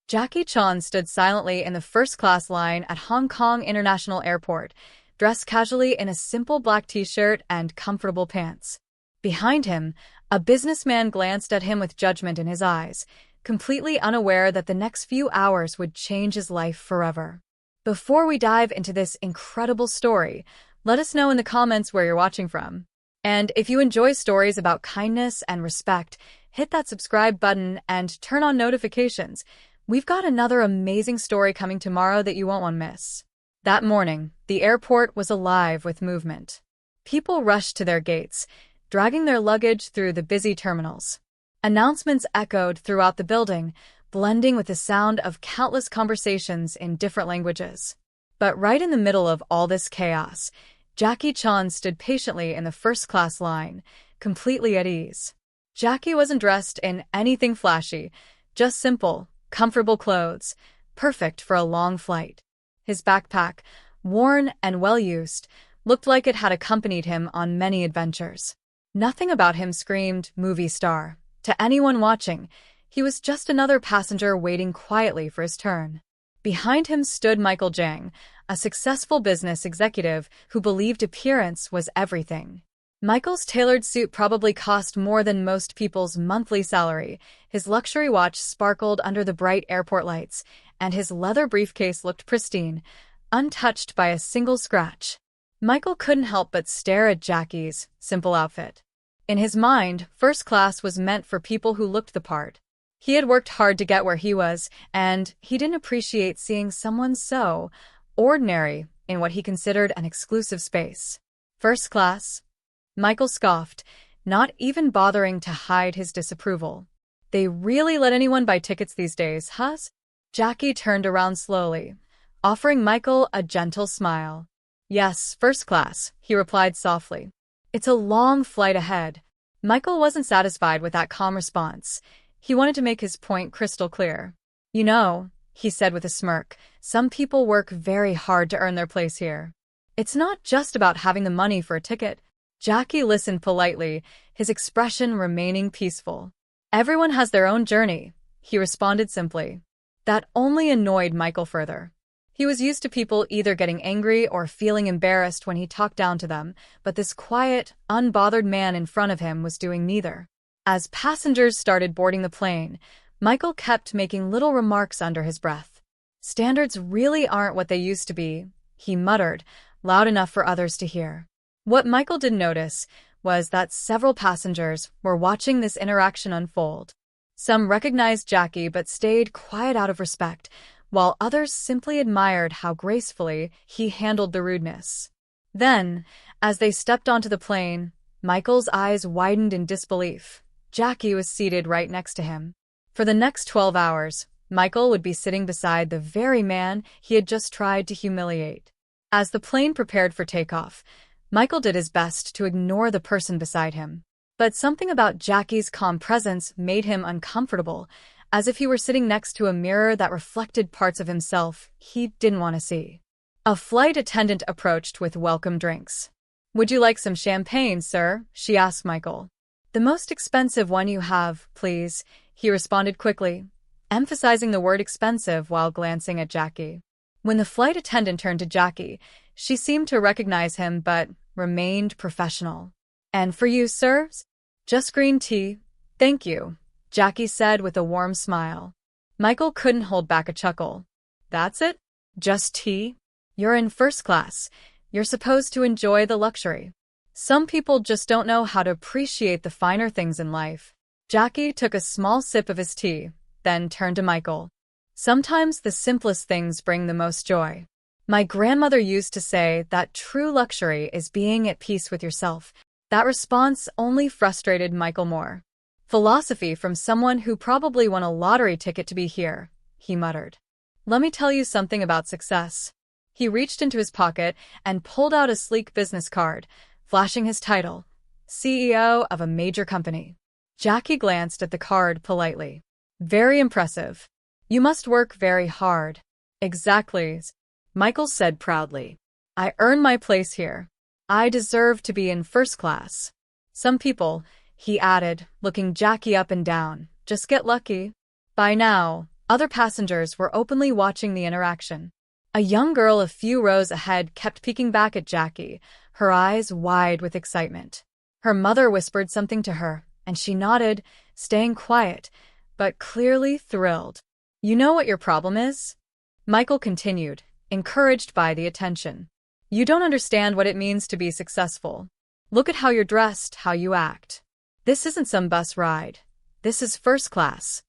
Jackie Chan stood silently in the first-class line at Hong Kong International Airport, dressed casually in a simple black t-shirt and comfortable pants. Behind him, a businessman glanced at him with judgment in his eyes, completely unaware that the next few hours would change his life forever. Before we dive into this incredible story, let us know in the comments where you're watching from. And if you enjoy stories about kindness and respect, hit that subscribe button and turn on notifications. We've got another amazing story coming tomorrow that you won't want to miss. That morning, the airport was alive with movement. People rushed to their gates, dragging their luggage through the busy terminals. Announcements echoed throughout the building, blending with the sound of countless conversations in different languages. But right in the middle of all this chaos, Jackie Chan stood patiently in the first-class line, completely at ease. Jackie wasn't dressed in anything flashy, just simple, comfortable clothes, perfect for a long flight. His backpack, worn and well-used, looked like it had accompanied him on many adventures. Nothing about him screamed movie star. To anyone watching, he was just another passenger waiting quietly for his turn. Behind him stood Michael Jang, a successful business executive who believed appearance was everything. Michael's tailored suit probably cost more than most people's monthly salary. His luxury watch sparkled under the bright airport lights, and his leather briefcase looked pristine, untouched by a single scratch. Michael couldn't help but stare at Jackie's simple outfit. In his mind, first class was meant for people who looked the part. He had worked hard to get where he was, and he didn't appreciate seeing someone so ordinary in what he considered an exclusive space. First class? Michael scoffed, not even bothering to hide his disapproval. They really let anyone buy tickets these days, huh? Jackie turned around slowly, offering Michael a gentle smile. Yes, first class, he replied softly. It's a long flight ahead. Michael wasn't satisfied with that calm response. He wanted to make his point crystal clear. You know, he said with a smirk, some people work very hard to earn their place here. It's not just about having the money for a ticket. Jackie listened politely, his expression remaining peaceful. Everyone has their own journey, he responded simply. That only annoyed Michael further. He was used to people either getting angry or feeling embarrassed when he talked down to them, but this quiet, unbothered man in front of him was doing neither. As passengers started boarding the plane, Michael kept making little remarks under his breath. Standards really aren't what they used to be, he muttered, loud enough for others to hear. What Michael didn't notice was that several passengers were watching this interaction unfold. Some recognized Jackie but stayed quiet out of respect, while others simply admired how gracefully he handled the rudeness. Then, as they stepped onto the plane, Michael's eyes widened in disbelief. Jackie was seated right next to him. For the next 12 hours, Michael would be sitting beside the very man he had just tried to humiliate. As the plane prepared for takeoff, Michael did his best to ignore the person beside him. But something about Jackie's calm presence made him uncomfortable, as if he were sitting next to a mirror that reflected parts of himself he didn't want to see. A flight attendant approached with welcome drinks. Would you like some champagne, sir? She asked Michael. The most expensive one you have, please, he responded quickly, emphasizing the word expensive while glancing at Jackie. When the flight attendant turned to Jackie, she seemed to recognize him but remained professional. And for you, sir? Just green tea. Thank you, Jackie said with a warm smile. Michael couldn't hold back a chuckle. That's it? Just tea? You're in first class. You're supposed to enjoy the luxury. Some people just don't know how to appreciate the finer things in life. Jackie took a small sip of his tea, then turned to Michael. Sometimes the simplest things bring the most joy. My grandmother used to say that true luxury is being at peace with yourself. That response only frustrated Michael more. Philosophy from someone who probably won a lottery ticket to be here, he muttered. Let me tell you something about success. He reached into his pocket and pulled out a sleek business card, flashing his title, CEO of a major company. Jackie glanced at the card politely. Very impressive. You must work very hard. Exactly, Michael said proudly. I earned my place here. I deserve to be in first class. Some people, he added, looking Jackie up and down, just get lucky. By now, Other passengers were openly watching the interaction. A young girl a few rows ahead kept peeking back at Jackie, her eyes wide with excitement. Her mother whispered something to her, and she nodded, staying quiet, but clearly thrilled. "You know what your problem is?" Michael continued, encouraged by the attention. "You don't understand what it means to be successful. Look at how you're dressed, how you act. This isn't some bus ride. This is first class."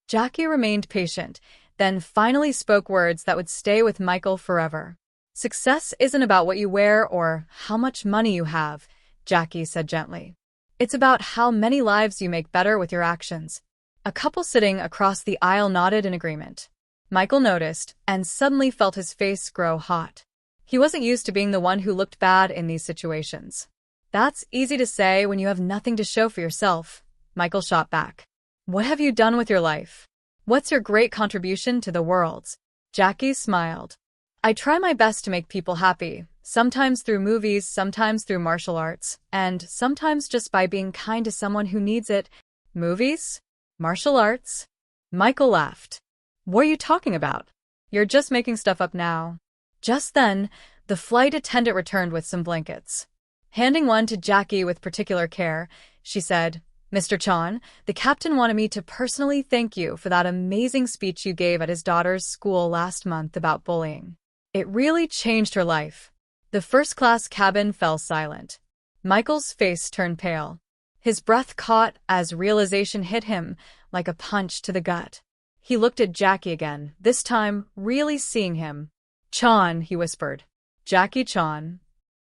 Jackie remained patient, then finally spoke words that would stay with Michael forever. "Success isn't about what you wear or how much money you have," Jackie said gently. "It's about how many lives you make better with your actions." A couple sitting across the aisle nodded in agreement. Michael noticed and suddenly felt his face grow hot. He wasn't used to being the one who looked bad in these situations. "That's easy to say when you have nothing to show for yourself," Michael shot back. "What have you done with your life? What's your great contribution to the world?" Jackie smiled. "I try my best to make people happy, sometimes through movies, sometimes through martial arts, and sometimes just by being kind to someone who needs it." "Movies? Martial arts?" Michael laughed. "What are you talking about? You're just making stuff up now." Just then, the flight attendant returned with some blankets. Handing one to Jackie with particular care, she said, "Mr. Chan, the captain wanted me to personally thank you for that amazing speech you gave at his daughter's school last month about bullying. It really changed her life." The first-class cabin fell silent. Michael's face turned pale. His breath caught as realization hit him like a punch to the gut. He looked at Jackie again, this time really seeing him. "Chan," he whispered. "Jackie Chan."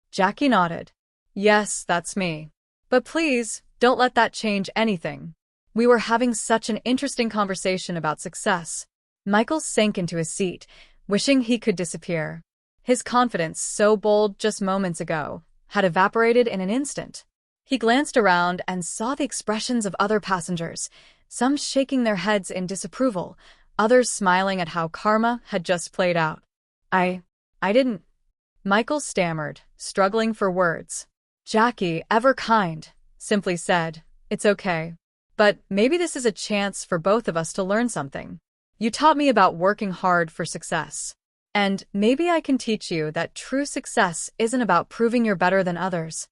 Jackie nodded. "Yes, that's me. But please, don't let that change anything. We were having such an interesting conversation about success." Michael sank into his seat, wishing he could disappear. His confidence, so bold just moments ago, had evaporated in an instant. He glanced around and saw the expressions of other passengers, some shaking their heads in disapproval, others smiling at how karma had just played out. I didn't," Michael stammered, struggling for words. Jackie, ever kind, simply said, "It's okay. But maybe this is a chance for both of us to learn something. You taught me about working hard for success. And maybe I can teach you that true success isn't about proving you're better than others.